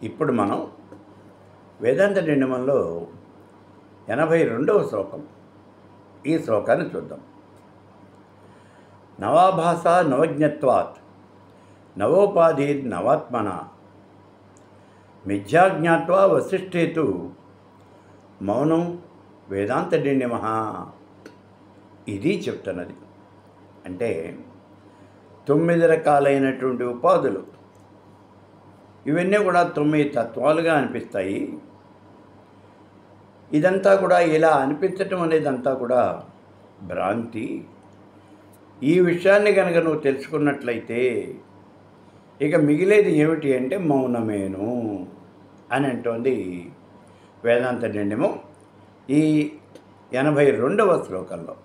ఇప్పుడు మనం వేదాంత నిర్ణయంలో 82వ శ్లోకం. ఈ శ్లోకాన్ని చూద్దాం. నవాభాస నవజ్ఞత్వాత్ నవోపాధి నవాత్మన మిథ్యాజ్ఞాత్వా వశిష్ఠేతు మౌనం వేదాంత నిర్ణయ. ఇది చెప్తున్నది. అంటే 9 రకాలైనటువంటి ఉపాధులు, ఇవన్నీ కూడా 9 తత్వాలుగా అనిపిస్తాయి. ఇదంతా కూడా ఇలా అనిపించటం అనేదంతా కూడా భ్రాంతి. ఈ విషయాన్ని కనుక నువ్వు తెలుసుకున్నట్లయితే ఇక మిగిలేది ఏమిటి అంటే మౌనమేను అని అంటోంది వేదాంత నిర్ణయము ఈ 82వ శ్లోకంలో.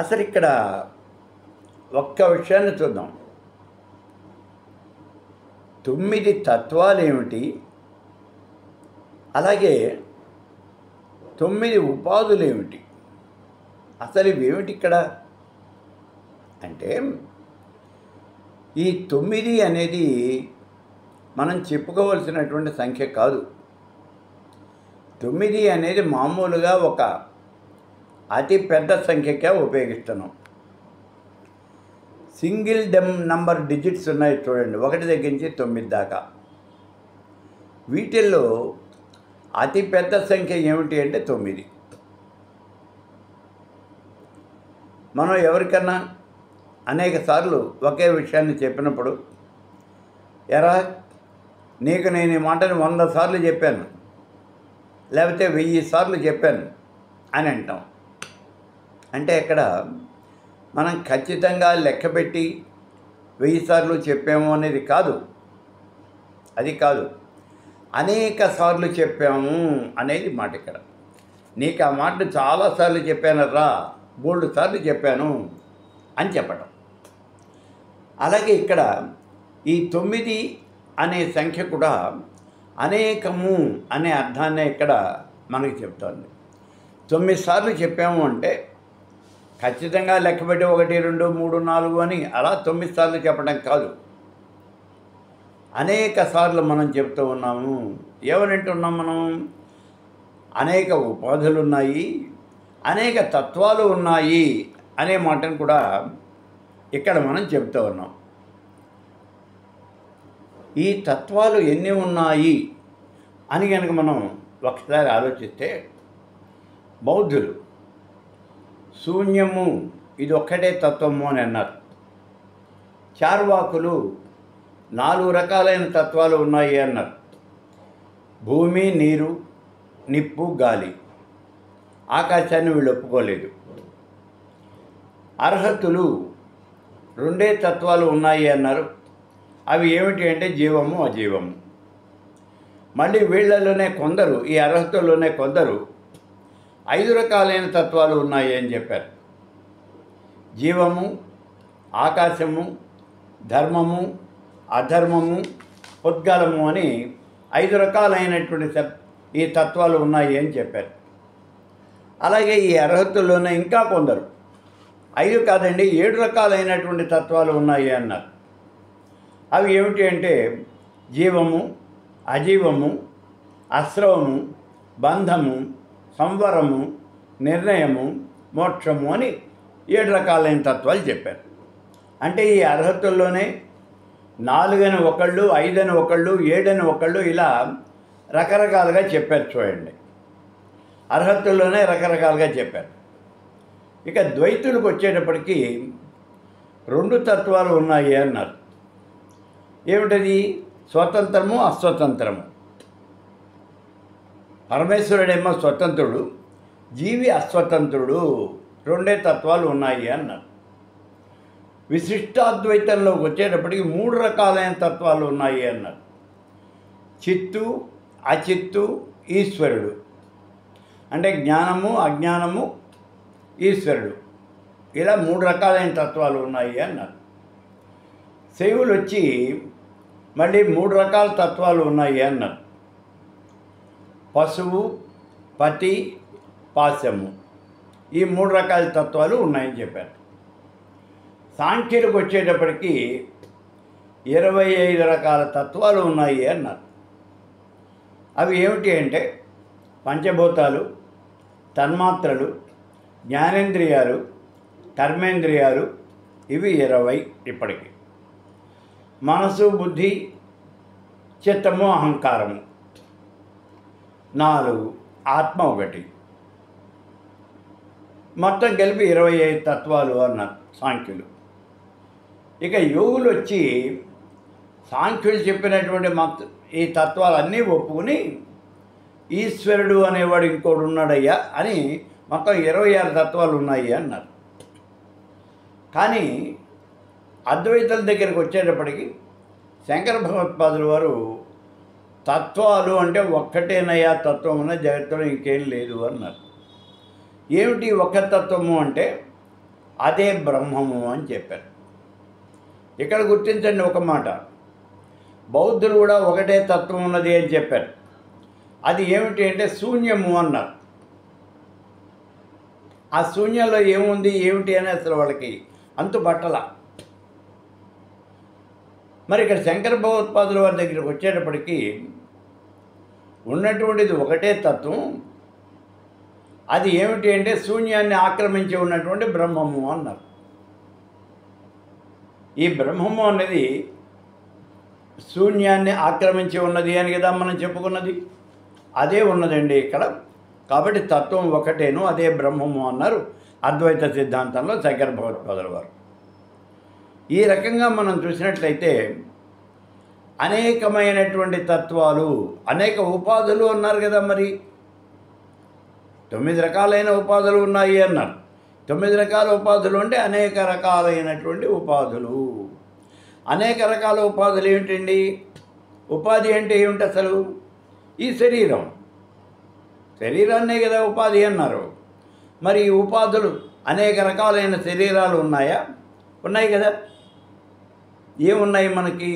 అసలు ఇక్కడ ఒక్క విషయాన్ని చూద్దాం. 9 తత్వాలు ఏమిటి, అలాగే 9 ఉపాధులు ఏమిటి, అసలు ఇవేమిటి ఇక్కడ అంటే, ఈ 9 అనేది మనం చెప్పుకోవలసినటువంటి సంఖ్య కాదు. 9 అనేది మామూలుగా ఒక అతి పెద్ద సంఖ్యగా ఉపయోగిస్తున్నాం. సింగిల్ నంబర్ డిజిట్స్ ఉన్నాయి చూడండి, 1 దగ్గర నుంచి 9 దాకా. వీటిల్లో అతి పెద్ద సంఖ్య ఏమిటి అంటే 9. మనం ఎవరికన్నా అనేక సార్లు ఒకే విషయాన్ని చెప్పినప్పుడు, ఎరా నీకు నేను ఈ మాటని 100 సార్లు చెప్పాను, లేకపోతే 1000 సార్లు చెప్పాను అని అంటాం. అంటే ఇక్కడ మనం ఖచ్చితంగా లెక్కపెట్టి 1000 సార్లు చెప్పాము అనేది కాదు. అది కాదు, అనేక సార్లు చెప్పాము అనేది మాట. ఇక్కడ నీకు ఆ మాట చాలాసార్లు చెప్పానరా, 3 సార్లు చెప్పాను అని చెప్పటం. అలాగే ఇక్కడ ఈ 9 అనే సంఖ్య కూడా అనేకము అనే అర్థాన్ని ఇక్కడ మనకి చెప్తోంది. 9 సార్లు చెప్పాము అంటే ఖచ్చితంగా లెక్కపెట్టి 1 2 3 4 అని అలా 9 సార్లు చెప్పడం కాదు. అనేక సార్లు మనం చెప్తూ ఉన్నాము. ఏమనంటున్నాం మనం? అనేక ఉపాధులు ఉన్నాయి, అనేక తత్వాలు ఉన్నాయి అనే మాటను కూడా ఇక్కడ మనం చెప్తూ ఉన్నాం. ఈ తత్వాలు ఎన్ని ఉన్నాయి అని కనుక మనం ఒకసారి ఆలోచిస్తే, బౌద్ధులు శూన్యము ఇది ఒక్కటే తత్వము అని అన్నారు. చార్వాకులు 4 రకాలైన తత్వాలు ఉన్నాయి అన్నారు. భూమి, నీరు, నిప్పు, గాలి, ఆకాశాన్ని వీళ్ళు ఒప్పుకోలేదు. అర్హతులు 2 తత్వాలు ఉన్నాయి అన్నారు. అవి ఏమిటి అంటే జీవము, అజీవము. మళ్ళీ వీళ్ళలోనే కొందరు, ఈ అర్హతల్లోనే కొందరు 5 రకాలైన తత్వాలు ఉన్నాయి అని చెప్పారు. జీవము, ఆకాశము, ధర్మము, అధర్మము, ఉద్గలము అని 5 రకాలైనటువంటి ఈ తత్వాలు ఉన్నాయి అని చెప్పారు. అలాగే ఈ అర్హతల్లోనే ఇంకా కొందరు 5 కాదండి 7 రకాలైనటువంటి తత్వాలు ఉన్నాయి అన్నారు. అవి ఏమిటి అంటే జీవము, అజీవము, అశ్రవము, బంధము, సంవరము, నిర్ణయము, మోక్షము అని 7 రకాలైన తత్వాలు చెప్పారు. అంటే ఈ అర్హతల్లోనే 4 అని ఒకళ్ళు, 5 అని ఒకళ్ళు, 7 అని ఒకళ్ళు, ఇలా రకరకాలుగా చెప్పారు చూడండి. అర్హతల్లోనే రకరకాలుగా చెప్పారు. ఇక ద్వైతులకు వచ్చేటప్పటికీ 2 తత్వాలు ఉన్నాయి అన్నారు. ఏమిటది? స్వతంత్రము, అస్వతంత్రము. పరమేశ్వరుడేమో స్వతంత్రుడు, జీవి అస్వతంత్రుడు, 2 తత్వాలు ఉన్నాయి అన్నారు. విశిష్టాద్వైతంలోకి వచ్చేటప్పటికి 3 రకాలైన తత్వాలు ఉన్నాయి అన్నారు. చిత్తు, అచిత్తు, ఈశ్వరుడు. అంటే జ్ఞానము, అజ్ఞానము, ఈశ్వరుడు, ఇలా 3 రకాలైన తత్వాలు ఉన్నాయి అన్నారు. శైవులు వచ్చి మళ్ళీ 3 రకాల తత్వాలు ఉన్నాయి అన్నారు. పశువు, పతి, పాశము, ఈ 3 రకాల తత్వాలు ఉన్నాయని చెప్పారు. సాంఖ్యులకు వచ్చేటప్పటికి 25 రకాల తత్వాలు ఉన్నాయి అన్నారు. అవి ఏమిటి అంటే పంచభూతాలు, తన్మాత్రలు, జ్ఞానేంద్రియాలు, కర్మేంద్రియాలు, ఇవి 20 ఇప్పటికి. మనసు, బుద్ధి, చిత్తము, అహంకారము 4, ఆత్మ 1. మొత్తం కలిపి 25 తత్వాలు అన్నారు సాంఖ్యులు. ఇక యోగులు వచ్చి సాంఖ్యులు చెప్పినటువంటి ఈ తత్వాలన్నీ ఒప్పుకుని ఈశ్వరుడు అనేవాడు ఇంకోడు ఉన్నాడయ్యా అని మొత్తం 26 తత్వాలు ఉన్నాయి అన్నారు. కానీ అద్వైతుల దగ్గరికి వచ్చేటప్పటికి శంకర భగవత్పాదుల వారు తత్వాలు అంటే ఒక్కటేనయ్యా తత్వం ఉన్న జగత్తులో ఇంకేం లేదు అన్నారు. ఏమిటి ఒక్క తత్వము అంటే అదే బ్రహ్మము అని చెప్పారు. ఇక్కడ గుర్తించండి ఒక మాట, బౌద్ధులు కూడా ఒకటే తత్వం ఉన్నది అని చెప్పారు. అది ఏమిటి అంటే శూన్యము అన్నారు. ఆ శూన్యంలో ఏముంది ఏమిటి అని అసలు వాళ్ళకి అంతు పట్టల. మరి ఇక్కడ శంకర భగవత్పాదుల వారి దగ్గరికి వచ్చేటప్పటికి ఉన్నటువంటిది ఒకటే తత్వం, అది ఏమిటి అంటే శూన్యాన్ని ఆక్రమించి ఉన్నటువంటి బ్రహ్మము అన్నారు. ఈ బ్రహ్మము అనేది శూన్యాన్ని ఆక్రమించి ఉన్నది అని కదా మనం చెప్పుకున్నది, అదే ఉన్నదండి ఇక్కడ. కాబట్టి తత్వం ఒకటేను, అదే బ్రహ్మము అన్నారు అద్వైత సిద్ధాంతంలో శంకర భగవత్పాదుల వారు. ఈ రకంగా మనం చూసినట్లయితే అనేకమైనటువంటి తత్వాలు, అనేక ఉపాధులు అన్నారు కదా. మరి 9 రకాలైన ఉపాధులు ఉన్నాయి అన్నారు. 9 రకాల ఉపాధులు అంటే అనేక రకాలైనటువంటి ఉపాధులు. అనేక రకాల ఉపాధులు ఏమిటండి? ఉపాధి అంటే ఏమిటి అసలు? ఈ శరీరాన్నే కదా ఉపాధి అన్నారు. మరి ఈ ఉపాధులు అనేక రకాలైన శరీరాలు ఉన్నాయా? ఉన్నాయి కదా. ఏమున్నాయి మనకి?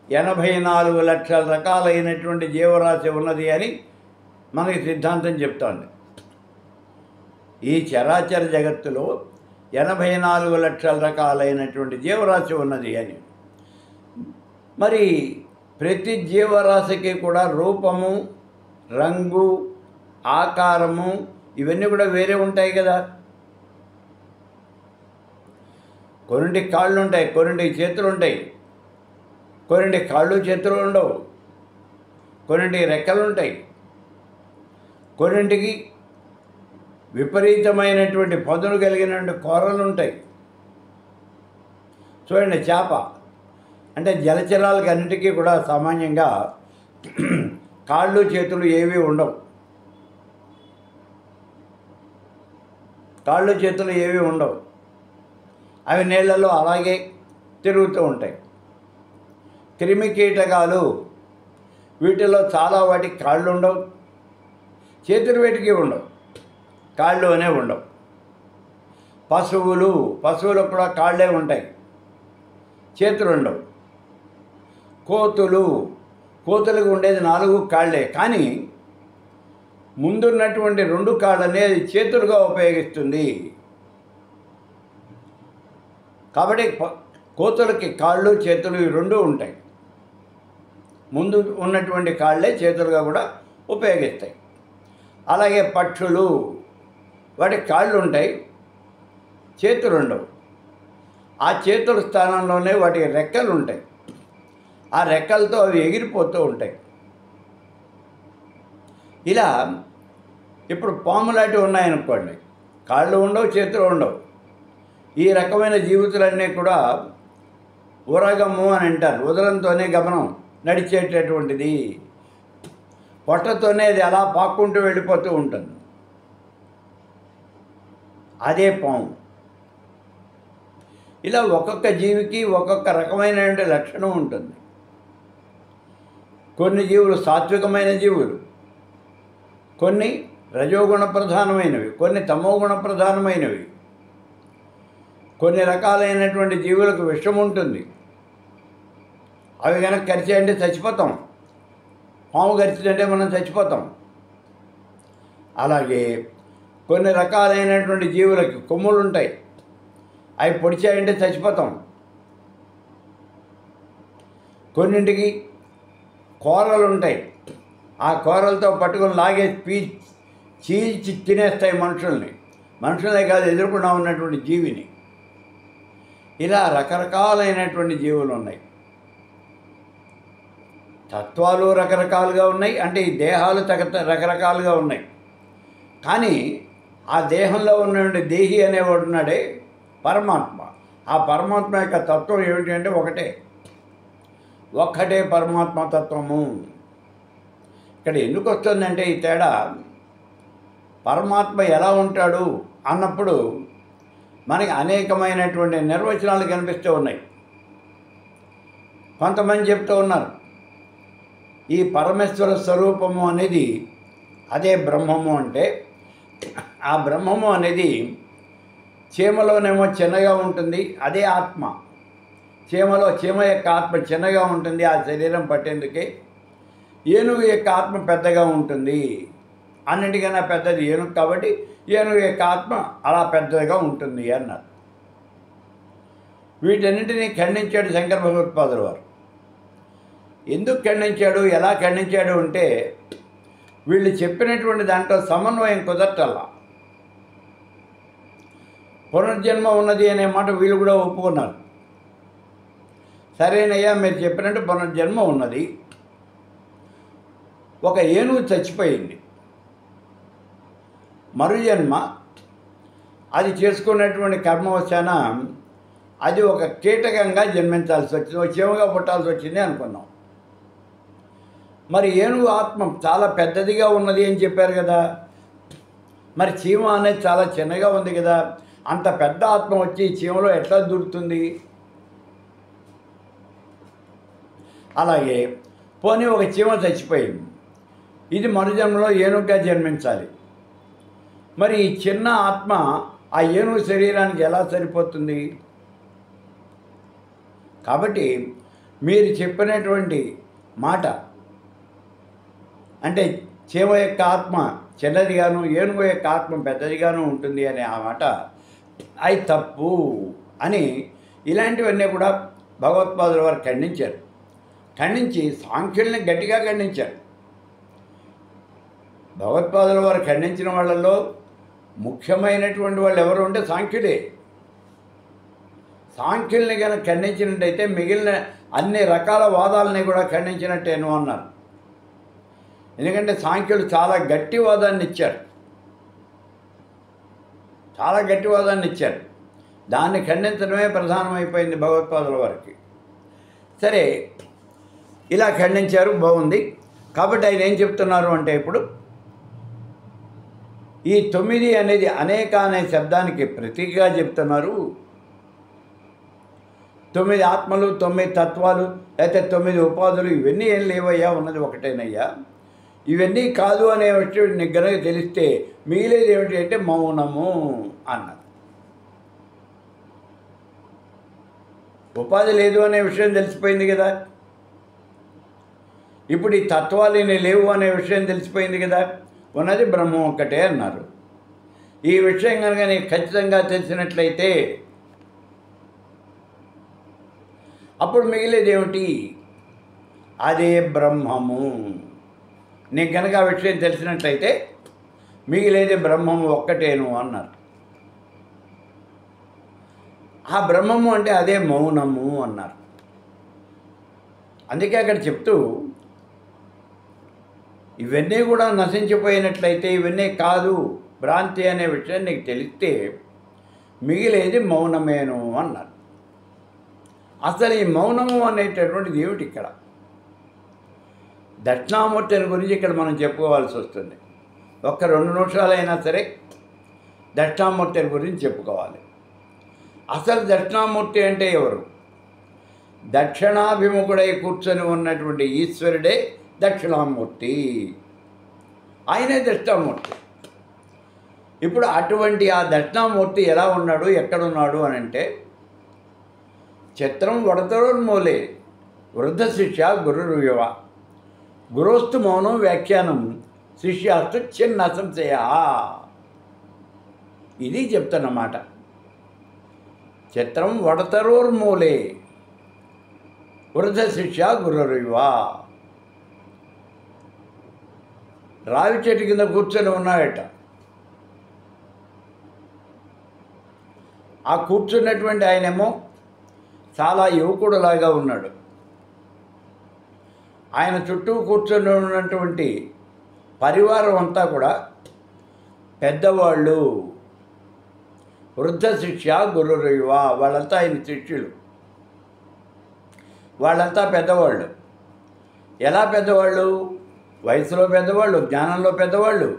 84 లక్షల రకాలైనటువంటి జీవరాశి ఉన్నది అని మనకి సిద్ధాంతం చెప్తోంది. ఈ చరాచర జగత్తులో 84 లక్షల రకాలైనటువంటి జీవరాశి ఉన్నది అని. మరి ప్రతి జీవరాశికి కూడా రూపము, రంగు, ఆకారము ఇవన్నీ కూడా వేరే ఉంటాయి కదా. కొన్నింటికి కాళ్ళు ఉంటాయి, కొన్నింటికి చేతులు ఉంటాయి, కొన్నింటికి కాళ్ళు చేతులు ఉండవు, కొన్నింటికి రెక్కలు ఉంటాయి, కొన్నింటికి విపరీతమైనటువంటి పదును కలిగినటువంటి కూరలు ఉంటాయి. చూడండి, చేప అంటే జలచరాలకి అన్నిటికీ కూడా సామాన్యంగా కాళ్ళు చేతులు ఏవి ఉండవు. కాళ్ళు చేతులు ఏవి ఉండవు, అవి నీళ్ళలో అలాగే తిరుగుతూ ఉంటాయి. క్రిమి కీటకాలు వీటిలో చాలా వాటికి కాళ్ళు ఉండవు, చేతులు వేటికి ఉండవు, కాళ్ళు అనే ఉండవు. పశువులకు కూడా కాళ్ళే ఉంటాయి, చేతులు ఉండవు. కోతులకు ఉండేది 4 కాళ్ళే, కానీ ముందున్నటువంటి 2 కాళ్ళనే అది చేతులుగా ఉపయోగిస్తుంది. కాబట్టి కోతులకి కాళ్ళు చేతులు ఈ 2 ఉంటాయి. ముందు ఉన్నటువంటి కాళ్ళే చేతులుగా కూడా ఉపయోగిస్తాయి. అలాగే పక్షులు, వాటికి కాళ్ళు ఉంటాయి, చేతులు ఉండవు. ఆ చేతుల స్థానంలోనే వాటికి రెక్కలు ఉంటాయి. ఆ రెక్కలతో అవి ఎగిరిపోతూ ఉంటాయి. ఇలా ఇప్పుడు పాములాంటివి ఉన్నాయనుకోండి, కాళ్ళు ఉండవు, చేతులు ఉండవు. ఈ రకమైన జీవితాలన్నీ కూడా ఉరగము అని అంటారు. ఉదరంతోనే గమనం నడిచేటటువంటిది. పొట్టతోనే అది అలా పాక్కుంటూ వెళ్ళిపోతూ ఉంటుంది. అదే పాము. ఇలా ఒక్కొక్క జీవికి ఒక్కొక్క రకమైనటువంటి లక్షణం ఉంటుంది. కొన్ని జీవులు సాత్వికమైన జీవులు, కొన్ని రజోగుణ ప్రధానమైనవి, కొన్ని తమోగుణ ప్రధానమైనవి. కొన్ని రకాలైనటువంటి జీవులకు విషం ఉంటుంది. అవి కనుక కరిచాయంటే చచ్చిపోతాం. పాము కరిచిందంటే మనం చచ్చిపోతాం. అలాగే కొన్ని రకాలైనటువంటి జీవులకి కొమ్ములు ఉంటాయి, అవి పొడిచాయంటే చచ్చిపోతాం. కొన్నింటికి కూరలు ఉంటాయి, ఆ కూరలతో పట్టుకొని లాగేసి చీల్చి తినేస్తాయి మనుషులనే కాదు, ఎదుర్కొన్నా ఉన్నటువంటి జీవిని. ఇలా రకరకాలైనటువంటి జీవులు ఉన్నాయి. తత్వాలు రకరకాలుగా ఉన్నాయి, అంటే ఈ దేహాలు రకరకాలుగా ఉన్నాయి. కానీ ఆ దేహంలో ఉన్నటువంటి దేహి అనేవాడు ఉన్నాడే పరమాత్మ. ఆ పరమాత్మ యొక్క తత్వం ఏమిటి అంటే ఒక్కటే పరమాత్మ తత్వము. ఇక్కడ ఎందుకు వస్తుందంటే ఈ తేడా, పరమాత్మ ఎలా ఉంటాడు అన్నప్పుడు మనకి అనేకమైనటువంటి నిర్వచనాలు కనిపిస్తూ ఉన్నాయి. కొంతమంది చెప్తూ ఉన్నారు ఈ పరమేశ్వర స్వరూపము అనేది అదే బ్రహ్మము. అంటే ఆ బ్రహ్మము అనేది చీమలోనేమో చిన్నగా ఉంటుంది, అదే ఆత్మ. చీమ యొక్క ఆత్మ చిన్నగా ఉంటుంది ఆ శరీరం పట్టేందుకే. ఏనుగు యొక్క ఆత్మ పెద్దగా ఉంటుంది, అన్నిటికన్నా పెద్దది ఏనుగు కాబట్టి ఏనుగు యొక్క ఆత్మ అలా పెద్దగా ఉంటుంది అన్నారు. వీటన్నింటినీ ఖండించాడు శంకర భగవత్పాదుల వారు. ఎందుకు ఖండించాడు, ఎలా ఖండించాడు అంటే వీళ్ళు చెప్పినటువంటి దాంట్లో సమన్వయం కుదరటల్లా. పునర్జన్మ ఉన్నది అనే మాట వీళ్ళు కూడా ఒప్పుకున్నారు. సరేనయ్యా, మీరు చెప్పినట్టు పునర్జన్మ ఉన్నది. ఒక ఏనుగు చచ్చిపోయింది, మరుజన్మ అది చేసుకున్నటువంటి కర్మవశాన అది ఒక కీటకంగా జన్మించాల్సి వచ్చింది, చీమగా పుట్టాల్సి వచ్చింది అనుకున్నాం. మరి ఏనుగు ఆత్మ చాలా పెద్దదిగా ఉన్నది అని చెప్పారు కదా, మరి చీమ అనేది చాలా చిన్నగా ఉంది కదా, అంత పెద్ద ఆత్మ వచ్చి చీమలో ఎట్లా దూరుతుంది? అలాగే పోనీ ఒక చీమ చచ్చిపోయింది, ఇది మరుజన్మలో ఏనుగుగా జన్మించాలి. మరి ఈ చిన్న ఆత్మ ఆ ఏనుగు శరీరానికి ఎలా సరిపోతుంది? కాబట్టి మీరు చెప్పినటువంటి మాట అంటే చీమ యొక్క ఆత్మ చిన్నదిగాను ఏనుగు యొక్క ఆత్మ పెద్దదిగాను ఉంటుంది అనే ఆ మాట అది తప్పు అని ఇలాంటివన్నీ కూడా భగవత్పాదుల వారు ఖండించారు. ఖండించి సాంఖ్యుల్ని గట్టిగా ఖండించారు. భగవత్పాదుల వారు ఖండించిన వాళ్ళల్లో ముఖ్యమైనటువంటి వాళ్ళు ఎవరు ఉంటే సాంఖ్యులే. సాంఖ్యుల్ని కనుక ఖండించినట్టయితే మిగిలిన అన్ని రకాల వాదాలని కూడా ఖండించినట్టేను అన్నారు. ఎందుకంటే సాంఖ్యులు చాలా గట్టి వాదాన్ని ఇచ్చారు, దాన్ని ఖండించడమే ప్రధానమైపోయింది భగవత్పాదుల వారికి. సరే, ఇలా ఖండించారు, బాగుంది. కాబట్టి ఆయన ఏం చెప్తున్నారు అంటే ఇప్పుడు ఈ 9 అనేది అనేక అనే శబ్దానికి ప్రతీకగా చెప్తున్నారు. 9 ఆత్మలు, 9 తత్వాలు, అయితే 9 ఉపాధులు ఇవన్నీ ఏం లేవయ్యా, ఉన్నది ఒకటేనయ్యా. ఇవన్నీ కాదు అనే విషయం నీకు గనక తెలిస్తే మిగిలేది ఏమిటి అంటే మౌనము అన్నారు. ఉపాధి లేదు అనే విషయం తెలిసిపోయింది కదా, ఇప్పుడు ఈ తత్వాలు లేవు అనే విషయం తెలిసిపోయింది కదా, ఉన్నది బ్రహ్మం ఒక్కటే అన్నారు. ఈ విషయం కనుక నీకు ఖచ్చితంగా తెలిసినట్లయితే అప్పుడు మిగిలేది ఏమిటి? అదే బ్రహ్మము. నీకు కనుక ఆ విషయం తెలిసినట్లయితే మిగిలేది బ్రహ్మము ఒక్కటేను అన్నారు. ఆ బ్రహ్మము అంటే అదే మౌనము అన్నారు. అందుకే అక్కడ చెప్తూ ఇవన్నీ కూడా నశించిపోయినట్లయితే, ఇవన్నీ కాదు భ్రాంతి అనే విషయం నీకు తెలిస్తే మిగిలేది మౌనమేను అన్నారు. అసలు ఈ మౌనము అనేటటువంటిది ఏమిటి? ఇక్కడ దక్షిణామూర్తిని గురించి ఇక్కడ మనం చెప్పుకోవాల్సి వస్తుంది. ఒక్క 2 నిమిషాలైనా సరే దక్షిణామూర్తిని గురించి చెప్పుకోవాలి. అసలు దక్షిణామూర్తి అంటే ఎవరు? దక్షిణాభిముఖుడై కూర్చొని ఉన్నటువంటి ఈశ్వరుడే దక్షిణామూర్తి, ఆయనే దక్షిణామూర్తి. ఇప్పుడు అటువంటి ఆ దక్షిణామూర్తి ఎలా ఉన్నాడు, ఎక్కడున్నాడు అని అంటే చిత్రం వడతరోన్మూలే వృద్ధ శిష్య గురుర్యువ గురోస్తు మౌనం వ్యాఖ్యానం శిష్యాస్తు చిన్న అసంశయ. ఇది చెప్తున్నమాట. చిత్రం వడతరోర్మూలే వృద్ధ శిష్య గురురివా. రావి చెట్టు కింద కూర్చొని ఉన్నాడట. ఆ కూర్చున్నటువంటి ఆయనేమో చాలా యువకుడులాగా ఉన్నాడు. ఆయన చుట్టూ కూర్చొని ఉన్నటువంటి పరివారం అంతా కూడా పెద్దవాళ్ళు. వృద్ధ శిష్య గురురివా, వాళ్ళంతా ఆయన శిష్యులు, వాళ్ళంతా పెద్దవాళ్ళు. ఎలా పెద్దవాళ్ళు? వయసులో పెద్దవాళ్ళు, జ్ఞానంలో పెద్దవాళ్ళు,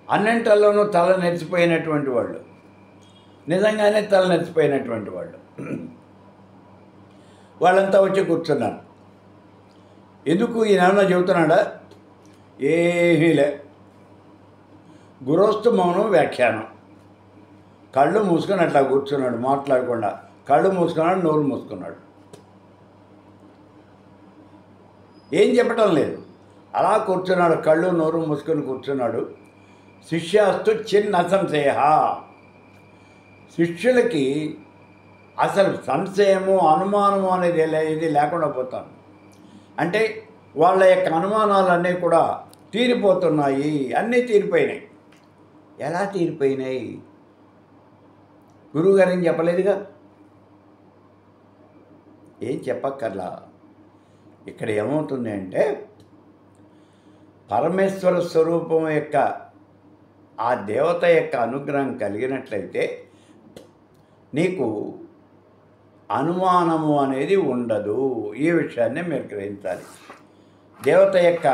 అన్నింటిలోనూ తల నెరిసిపోయినటువంటి వాళ్ళు, నిజంగానే తల నెరిసిపోయినటువంటి వాళ్ళు. వాళ్ళంతా వచ్చి కూర్చున్నారు. ఎందుకు ఈయన చెబుతున్నాడా? ఏమీలే. గురోస్తు మౌనం వ్యాఖ్యానం. కళ్ళు మూసుకొని అట్లా కూర్చున్నాడు, మాట్లాడకుండా. కళ్ళు మూసుకున్నాడు, నోరు మూసుకున్నాడు, ఏం చెప్పటం లేదు. అలా కూర్చున్నాడు, కళ్ళు నోరు మూసుకొని కూర్చున్నాడు. శిష్యాస్తు చిన్న అసంశయ. శిష్యులకి అసలు సంశయము అనుమానము అనేది ఇది లేకుండా పోతాను. అంటే వాళ్ళ యొక్క అనుమానాలన్నీ కూడా తీరిపోతున్నాయి, అన్నీ తీరిపోయినాయి. ఎలా తీరిపోయినాయి? గురువుగారు ఏం చెప్పలేదుగా, ఏం చెప్పక్కర్లా. ఇక్కడ ఏమవుతుంది అంటే, పరమేశ్వర స్వరూపం యొక్క ఆ దేవత యొక్క అనుగ్రహం కలిగినట్లయితే నీకు అనుమానము అనేది ఉండదు. ఈ విషయాన్ని మీరు గ్రహించాలి. దేవత యొక్క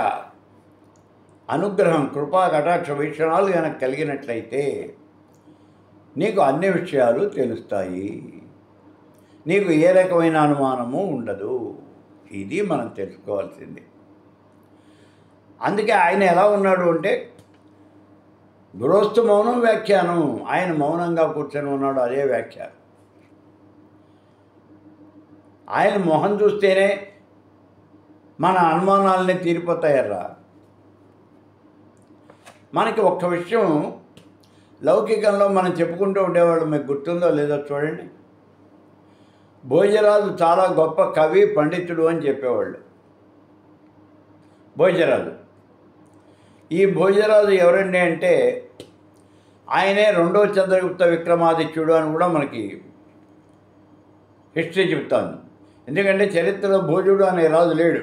అనుగ్రహం, కృపా కటాక్ష వీక్షణాలు కనుక కలిగినట్లయితే నీకు అన్ని విషయాలు తెలుస్తాయి. నీకు ఏ రకమైన అనుమానము ఉండదు. ఇది మనం తెలుసుకోవాల్సింది. అందుకే ఆయన ఎలా ఉన్నాడు అంటే, గురోస్తు మౌనం వ్యాఖ్యానం. ఆయన మౌనంగా కూర్చొని ఉన్నాడు, అదే వ్యాఖ్యానం. ఆయన మొహం చూస్తేనే మన అనుమానాలన్నీ తీరిపోతాయర్రా. మనకి ఒక్క విషయం లౌకికంలో మనం చెప్పుకుంటూ ఉండేవాళ్ళు, మీకు గుర్తుందో లేదో చూడండి. భోజరాజు చాలా గొప్ప కవి, పండితుడు అని చెప్పేవాళ్ళు. భోజరాజు. ఈ భోజరాజు ఎవరండి అంటే, ఆయనే రెండో చంద్రగుప్త విక్రమాదిత్యుడు అని కూడా మనకి హిస్టరీ చెప్తాను. ఎందుకంటే చరిత్రలో భోజుడు అనే రాజు లేడు.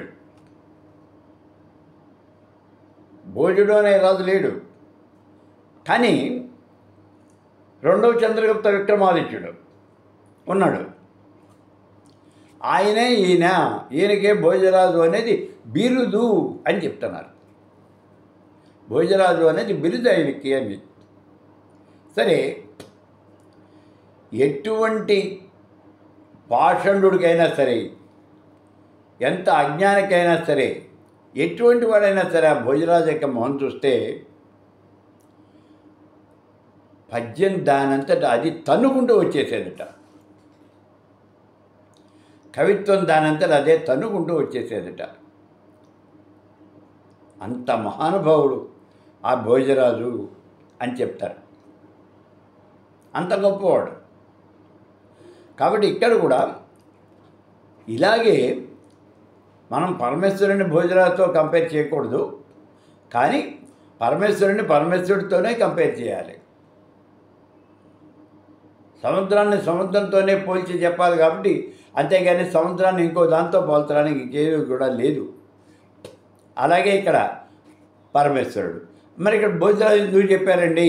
భోజుడు అనే రాజు లేడు. కానీ రెండవ చంద్రగుప్త విక్రమాదిత్యుడు ఉన్నాడు. ఆయనే ఈయనకే భోజరాజు అనేది బిరుదు అని చెప్తున్నారు. భోజరాజు అనేది బిరుదు ఆయనకి అని. సరే, ఎటువంటి పాషండుడికైనా సరే, ఎంత అజ్ఞానికైనా సరే, ఎటువంటి వాడైనా సరే ఆ భోజరాజు యొక్క మొహం చూస్తే పద్యం దానంతట అది తన్నుకుంటూ వచ్చేసేదట. కవిత్వం దానంతట అదే తన్నుకుంటూ వచ్చేసేదట. అంత మహానుభావుడు ఆ భోజరాజు అని చెప్తారు. అంత గొప్పవాడు. కాబట్టి ఇక్కడ కూడా ఇలాగే మనం పరమేశ్వరుని భోజరాజుతో కంపేర్ చేయకూడదు, కానీ పరమేశ్వరుని పరమేశ్వరుడితోనే కంపేర్ చేయాలి. సముద్రాన్ని సముద్రంతోనే పోల్చి చెప్పాలి. కాబట్టి అంతేగాని సముద్రాన్ని ఇంకో దాంతో పోల్చడానికి ఇంకేమీ కూడా లేదు. అలాగే ఇక్కడ పరమేశ్వరుడు. మరి ఇక్కడ భోజరాజు ఎందుకు చెప్పారండి?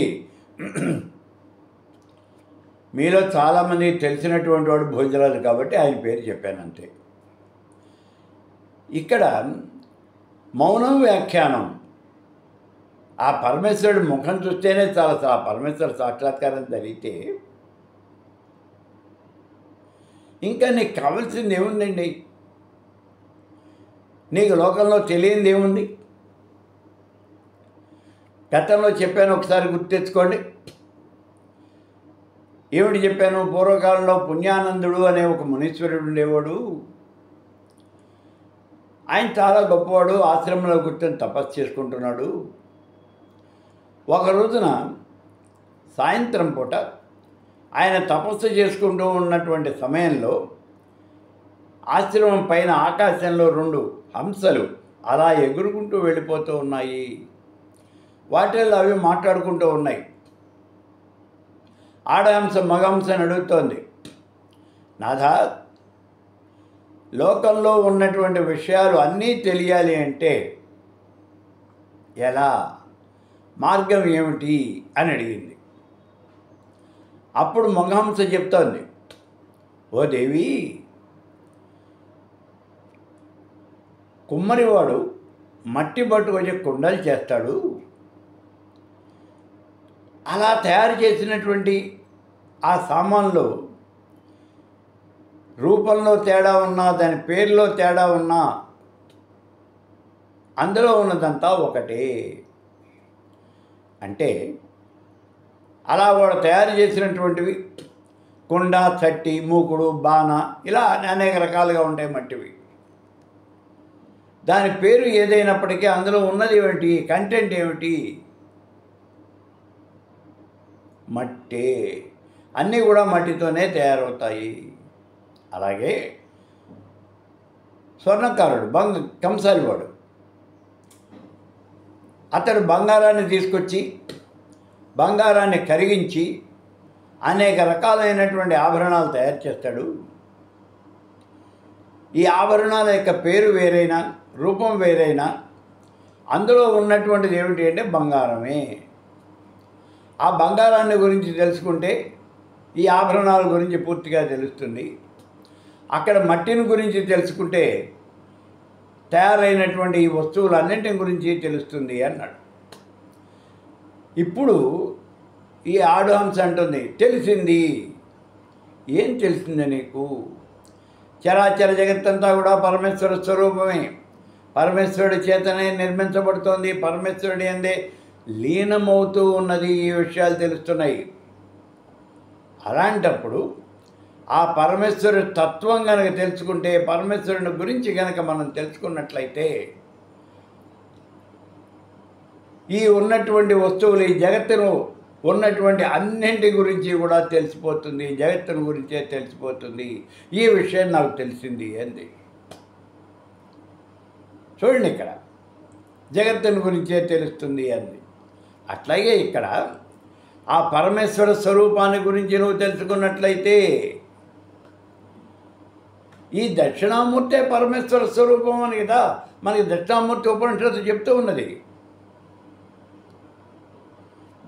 మీలో చాలామంది తెలిసినటువంటి వాడు భోజరాజు కాబట్టి ఆయన పేరు చెప్పాను అంతే. ఇక్కడ మౌనం వ్యాఖ్యానం. ఆ పరమేశ్వరుడు ముఖం చూస్తేనే చాలా పరమేశ్వర సాక్షాత్కారం జరిగితే ఇంకా నీకు కావాల్సింది ఏముందండి? నీకు లోకంలో తెలియంది ఏముంది? గతంలో చెప్పాను, ఒకసారి గుర్తు తెచ్చుకోండి. ఏమిటి చెప్పాను? పూర్వకాలంలో పుణ్యానందుడు అనే ఒక మునీశ్వరుడు ఉండేవాడు. ఆయన చాలా గొప్పవాడు, ఆశ్రమంలో కూర్చొని తపస్సు చేసుకుంటున్నాడు. ఒక రోజున సాయంత్రం పూట ఆయన తపస్సు చేసుకుంటూ ఉన్నటువంటి సమయంలో ఆశ్రమం పైన ఆకాశంలో 2 హంసలు అలా ఎగురుకుంటూ వెళ్ళిపోతూ ఉన్నాయి. వాటిల్లో అవి మాట్లాడుకుంటూ ఉన్నాయి. ఆడహంస మగహంసని అడుగుతోంది, నాథా, లోకంలో ఉన్నటువంటి విషయాలు అన్నీ తెలియాలి అంటే ఎలా, మార్గం ఏమిటి అని అడిగింది. అప్పుడు మగహంస చెప్తోంది, ఓ దేవి, కుమ్మరివాడు మట్టి పట్టుకొచ్చి కుండలు చేస్తాడు. అలా తయారు చేసినటువంటి ఆ సామాన్లు రూపంలో తేడా ఉన్నా, దాని పేరులో తేడా ఉన్నా, అందులో ఉన్నదంతా ఒకటే. అంటే అలా వాడు తయారు చేసినటువంటివి కుండ, చట్టి, మూకుడు, బాణ, ఇలా అనేక రకాలుగా ఉంటాయి మట్టివి. దాని పేరు ఏదైనప్పటికీ అందులో ఉన్నది ఏమిటి, కంటెంట్ ఏమిటి, మట్టే. అన్నీ కూడా మట్టితోనే తయారవుతాయి. అలాగే స్వర్ణకారుడు కంసాలివాడు, అతడు బంగారాన్ని తీసుకొచ్చి బంగారాన్ని కరిగించి అనేక రకాలైనటువంటి ఆభరణాలు తయారు చేస్తాడు. ఈ ఆభరణాల యొక్క పేరు వేరైనా, రూపం వేరైనా, అందులో ఉన్నటువంటిది ఏమిటి అంటే బంగారమే. ఆ బంగారాన్ని గురించి తెలుసుకుంటే ఈ ఆభరణాల గురించి పూర్తిగా తెలుస్తుంది. అక్కడ మట్టిని గురించి తెలుసుకుంటే తయారైనటువంటి ఈ వస్తువులన్నింటి గురించి తెలుస్తుంది అన్నాడు. ఇప్పుడు ఈ ఆడుహంస అంటుంది, తెలిసింది. ఏం తెలిసింది నీకు? చరాచర జగత్తంతా కూడా పరమేశ్వర స్వరూపమే, పరమేశ్వరుడి చేతనే నిర్మించబడుతోంది, పరమేశ్వరుడి అందే లీనమవుతూ ఉన్నది. ఈ విషయాలు తెలుస్తున్నాయి. అలాంటప్పుడు ఆ పరమేశ్వరుడి తత్వం కనుక తెలుసుకుంటే, పరమేశ్వరుని గురించి కనుక మనం తెలుసుకున్నట్లయితే, ఈ ఉన్నటువంటి వస్తువులు, ఈ జగత్తును ఉన్నటువంటి అన్నింటి గురించి కూడా తెలిసిపోతుంది, జగత్తుని గురించే తెలిసిపోతుంది. ఈ విషయం నాకు తెలిసింది అంది. చూడండి, ఇక్కడ జగత్తుని గురించే తెలుస్తుంది అంది. అట్లాగే ఇక్కడ ఆ పరమేశ్వర స్వరూపాన్ని గురించి నువ్వు తెలుసుకున్నట్లయితే, ఈ దక్షిణామూర్తే పరమేశ్వర స్వరూపం అని కదా మనకి దక్షిణామూర్తి ఉపనిషత్తు చెప్తూ ఉన్నది.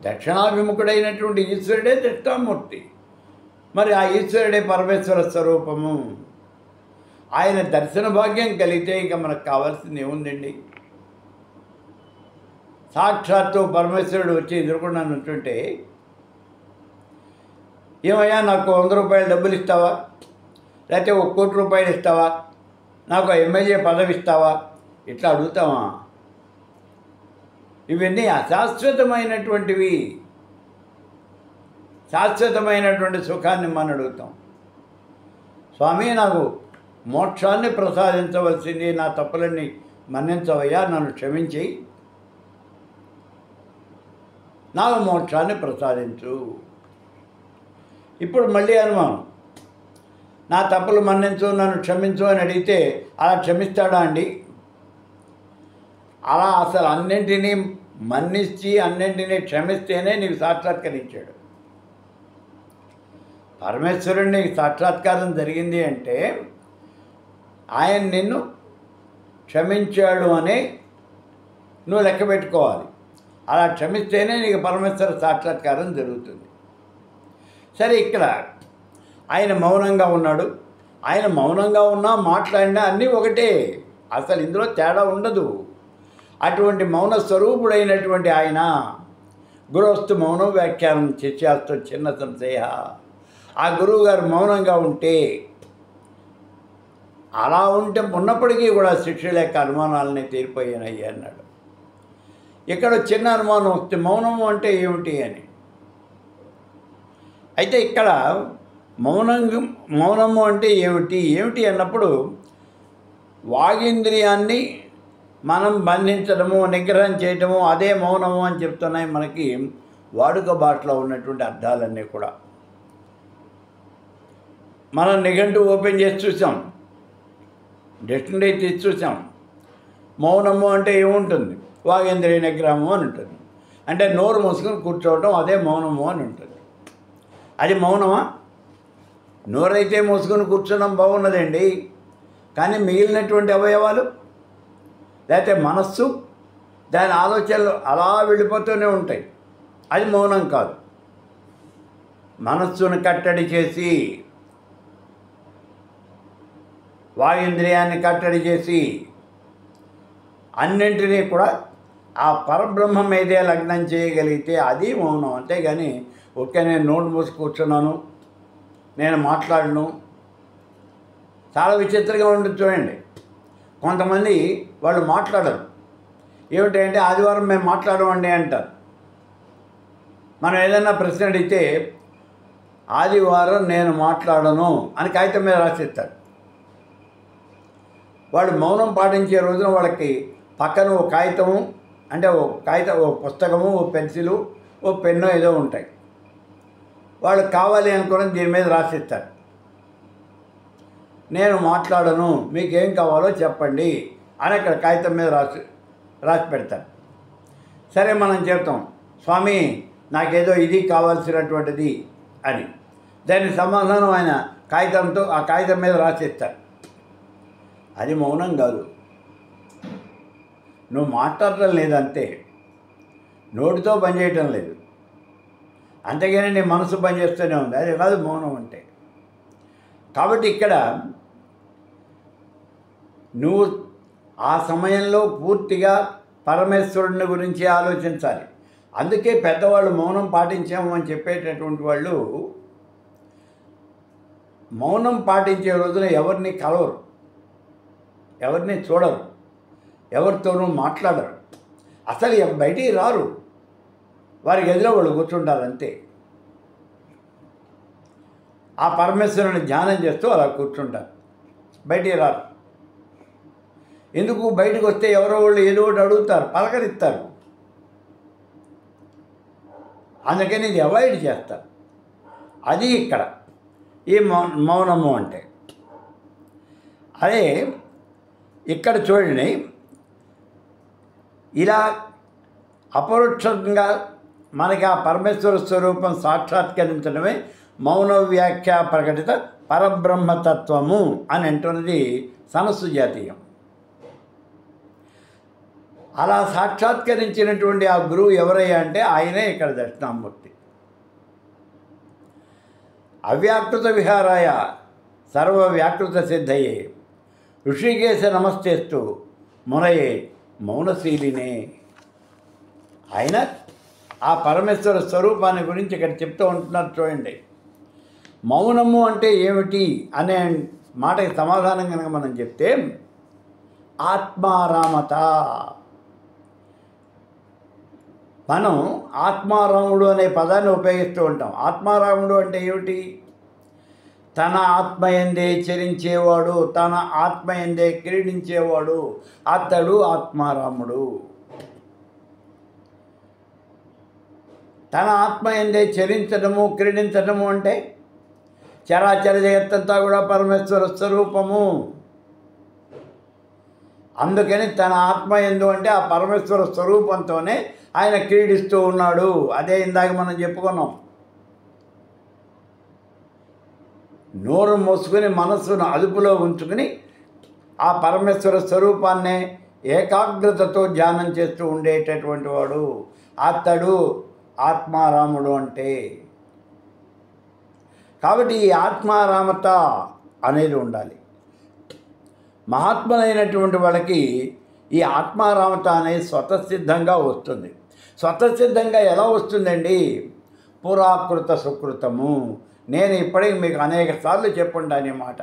దక్షిణాభిముఖుడైనటువంటి ఈశ్వరుడే దక్షిణామూర్తి. మరి ఆ ఈశ్వరుడే పరమేశ్వర స్వరూపము. ఆయన దర్శన భాగ్యం కలిగితే ఇంకా మనకు కావాల్సింది ఏముందండి? సాక్షాత్తు పరమేశ్వరుడు వచ్చి ఎదుర్కొన్నా నుంచుంటే, ఏమయ్యా నాకు 100 రూపాయలు డబ్బులు ఇస్తావా, లేకపోతే 1 కోటి రూపాయలు ఇస్తావా, నాకు ఎమ్మెల్యే పదవి ఇస్తావా, ఇట్లా అడుగుతామా? ఇవన్నీ అశాశ్వతమైనటువంటివి. శాశ్వతమైనటువంటి సుఖాన్ని మనం అడుగుతాం. స్వామి, నాకు మోక్షాన్ని ప్రసాదించవలసింది, నా తప్పులన్నీ మన్నించవయ్యా, నన్ను క్షమించి నాకు మోక్షాన్ని ప్రసాదించు. ఇప్పుడు మళ్ళీ అనుమానం, నా తప్పులు మన్నించు, నన్ను క్షమించు అని అడిగితే అలా క్షమిస్తాడా అండి? అలా అసలు అన్నింటినీ మన్నించి అన్నింటినీ క్షమిస్తేనే నీకు సాక్షాత్కరించాడు. పరమేశ్వరుడు నీకు సాక్షాత్కారం జరిగింది అంటే ఆయన నిన్ను క్షమించాడు అని నువ్వు లెక్క పెట్టుకోవాలి. అలా క్షమిస్తేనే నీకు పరమేశ్వర సాక్షాత్కారం జరుగుతుంది. సరే, ఇక్కడ ఆయన మౌనంగా ఉన్నాడు. ఆయన మౌనంగా ఉన్నా మాట్లాడినా అన్నీ ఒకటే, అసలు ఇందులో తేడా ఉండదు. అటువంటి మౌన స్వరూపుడైనటువంటి ఆయన గురువస్తు మౌనం వ్యాఖ్యానం శిష్యాస్తు చిన్న సంశయ. ఆ గురువు గారు మౌనంగా ఉంటే, అలా ఉంటే ఉన్నప్పటికీ కూడా శిష్యుల యొక్క అనుమానాలని తీరిపోయాయి అన్నాడు. ఇక్కడ చిన్న అనుమానం వస్తే మౌనము అంటే ఏమిటి అని. అయితే ఇక్కడ మౌనము అంటే ఏమిటి అన్నప్పుడు వాగింద్రియాన్ని మనం బంధించడము, నిగ్రహం చేయటము, అదే మౌనము అని చెప్తున్నాయి మనకి వాడుక భాషలో ఉన్నటువంటి అర్థాలన్నీ కూడా. మనం నిఘంటు ఓపెన్ చేసి చూసాం. డిక్షనరీ తీసి చూసాం. మౌనము అంటే ఏముంటుంది? వాగేంద్రియ నిగ్రహము అని ఉంటుంది. అంటే నోరు మూసుకొని కూర్చోవటం, అదే మౌనము అని ఉంటుంది. అది మౌనమా? నోరైతే మూసుకొని కూర్చోవడం బాగున్నదండి, కానీ మిగిలినటువంటి అవయవాలు లేకపోతే మనస్సు దాని ఆలోచనలు అలా వెళ్ళిపోతూనే ఉంటాయి. అది మౌనం కాదు. మనస్సును కట్టడి చేసి, వాయుంద్రియాన్ని కట్టడి చేసి, అన్నింటినీ కూడా ఆ పరబ్రహ్మం మీదే లగ్నం చేయగలిగితే అది మౌనం. అంతేగాని ఓకే నేను నోటు మూసి కూర్చున్నాను, నేను మాట్లాడను. చాలా విచిత్రంగా ఉంటుంది చూడండి. కొంతమంది వాళ్ళు మాట్లాడరు. ఏమిటంటే ఆదివారం మేము మాట్లాడమండి అంటారు. మనం ఏదైనా ప్రశ్న అడిగితే ఆదివారం నేను మాట్లాడను అని కాగితం మీద రాసిస్తారు. వాళ్ళు మౌనం పాటించే రోజున వాళ్ళకి పక్కన ఓ కాగితము, అంటే ఓ పుస్తకము, ఓ పెన్సిలు, ఓ పెన్ను ఏదో ఉంటాయి. వాళ్ళు కావాలి అనుకుని దీని మీద రాసిస్తారు. నేను మాట్లాడను, మీకేం కావాలో చెప్పండి అని అక్కడ కాగితం మీద రాసి పెడతారు. సరే మనం చెప్తాం, స్వామి నాకేదో ఇది కావాల్సినటువంటిది అని. దానికి సమాధానం ఆయన ఆ కాగితం మీద రాసిస్తారు. అది మౌనం కాదు. నువ్వు మాట్లాడటం లేదంతే, నోటితో పనిచేయటం లేదు, అంతేగాని నీ మనసు పనిచేస్తూనే ఉంది. అది కాదు మౌనం అంటే. కాబట్టి ఇక్కడ నువ్వు ఆ సమయంలో పూర్తిగా పరమేశ్వరుని గురించి ఆలోచించాలి. అందుకే పెద్దవాళ్ళు మౌనం పాటించాము అని చెప్పేటటువంటి వాళ్ళు మౌనం పాటించే రోజున ఎవరిని కలవరు, ఎవరిని చూడరు, ఎవరితోనూ మాట్లాడరు, అసలు బయటికి రారు. వారి గదిలో వాళ్ళు కూర్చుంటారు అంతే. ఆ పరమేశ్వరుని ధ్యానం చేస్తూ అలా కూర్చుంటారు, బయటికి రారు. ఎందుకు? బయటకు వస్తే ఎవరో వాళ్ళు ఏదో ఒకటి అడుగుతారు, పలకరిస్తారు. అందుకని ఇది అవాయిడ్ చేస్తారు. అది ఇక్కడ ఈ మౌనము అంటే. అదే ఇక్కడ చూడండి, ఇలా అపరోక్షంగా మనకి ఆ పరమేశ్వర స్వరూపం సాక్షాత్కరించడమే మౌన వ్యాఖ్య ప్రకటిత పరబ్రహ్మతత్వము అని అంటున్నది సనస్సు జాతీయం. అలా సాక్షాత్కరించినటువంటి ఆ గురువు ఎవరయ్యా అంటే ఆయనే ఇక్కడ దక్షిణామూర్తి. అవ్యాకృత విహారాయ సర్వవ్యాకృత సిద్ధయే ఋషికేశ నమస్తేస్తు మునయే మౌనశీలినే. ఆయన ఆ పరమేశ్వర స్వరూపాన్ని గురించి ఇక్కడ చెప్తూ ఉంటున్నారు చూడండి. మౌనము అంటే ఏమిటి అనే మాటకి సమాధానం కనుక మనం చెప్తే ఆత్మారామత. మనం ఆత్మారాముడు అనే పదాన్ని ఉపయోగిస్తూ ఉంటాం. ఆత్మారాముడు అంటే ఏమిటి? తన ఆత్మయందే చరించేవాడు, తన ఆత్మయందే క్రీడించేవాడు, అతడు ఆత్మారాముడు. తన ఆత్మయందే చరించడము, క్రీడించడము అంటే చరాచర జగత్తంతా కూడా పరమేశ్వర స్వరూపము. అందుకని తన ఆత్మయందు అంటే ఆ పరమేశ్వర స్వరూపంతోనే ఆయన క్రీడిస్తూ ఉన్నాడు. అదే ఇందాక మనం చెప్పుకున్నాం. నోరు మూసుకుని మనస్సును అదుపులో ఉంచుకుని ఆ పరమేశ్వర స్వరూపాన్నే ఏకాగ్రతతో ధ్యానం చేస్తూ ఉండేటటువంటి వాడు అతడు ఆత్మారాముడు అంటే. కాబట్టి ఈ ఆత్మారామత అనేది ఉండాలి. మహాత్ములైనటువంటి వాళ్ళకి ఈ ఆత్మారామత అనేది స్వతసిద్ధంగా వస్తుంది. స్వతసిద్ధంగా ఎలా వస్తుందండి? పురాకృత సుకృతము. నేను ఇప్పటికి మీకు అనేక సార్లు చెప్పుంటాను ఈ మాట.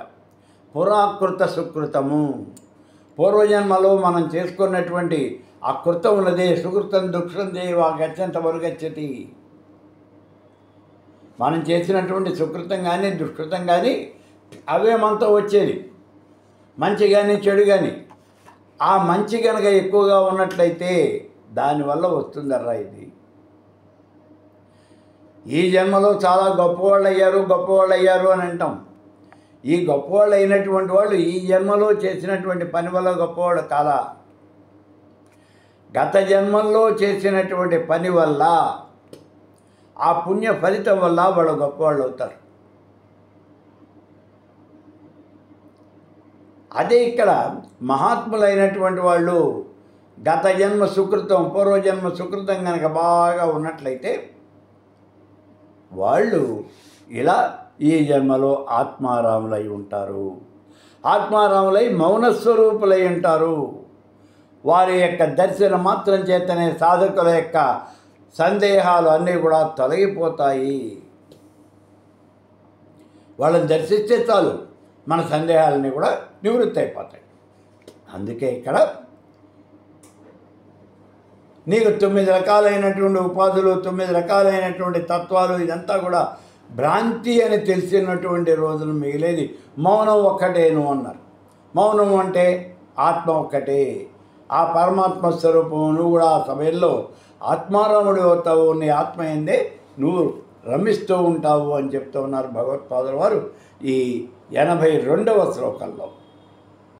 పురాకృత సుకృతము. పూర్వజన్మలో మనం చేసుకున్నటువంటి ఆ కృతం ఉన్నదే సుకృతం దుఃఖం దేవా గచ్చంత వరుగచ్చతి. మనం చేసినటువంటి సుకృతం కానీ దుష్కృతం కానీ అవే మనతో వచ్చేది. మంచి కానీ చెడు కానీ ఆ మంచి కనుక ఎక్కువగా ఉన్నట్లయితే దానివల్ల వస్తుందర్రా ఇది. ఈ జన్మలో చాలా గొప్పవాళ్ళు అయ్యారు అని అంటాం. ఈ గొప్పవాళ్ళు అయినటువంటి వాళ్ళు ఈ జన్మలో చేసినటువంటి పని వల్ల గొప్పవాళ్ళు కాదా, గత జన్మల్లో చేసినటువంటి పని వల్ల, ఆ పుణ్య ఫలితం వల్ల వాళ్ళు గొప్పవాళ్ళు అవుతారు. అదే ఇక్కడ మహాత్ములైనటువంటి వాళ్ళు గత జన్మ సుకృతం, పూర్వజన్మ సుకృతం కనుక బాగా ఉన్నట్లయితే వాళ్ళు ఇలా ఈ జన్మలో ఆత్మారాములై ఉంటారు. ఆత్మారాములై మౌనస్వరూపులై ఉంటారు. వారి యొక్క దర్శన మాత్రం చేతనే సాధకుల యొక్క సందేహాలు అన్నీ కూడా తొలగిపోతాయి. వాళ్ళని దర్శిస్తే చాలు మన సందేహాలన్నీ కూడా నివృత్తి అయిపోతాయి. అందుకే ఇక్కడ నీకు 9 రకాలైనటువంటి ఉపాధులు, 9 రకాలైనటువంటి తత్వాలు, ఇదంతా కూడా భ్రాంతి అని తెలిసినటువంటి రోజులు మిగిలేది మౌనం ఒక్కటేను అన్నారు. మౌనం అంటే ఆత్మ ఒక్కటే, ఆ పరమాత్మ స్వరూపం. నువ్వు కూడా ఆ సమయంలో ఆత్మారాముడు అవుతావు, నీ ఆత్మ ఏందే నువ్వు రమిస్తూ ఉంటావు అని చెప్తూ ఉన్నారు భగవత్పాదుల వారు ఈ 82వ శ్లోకంలో.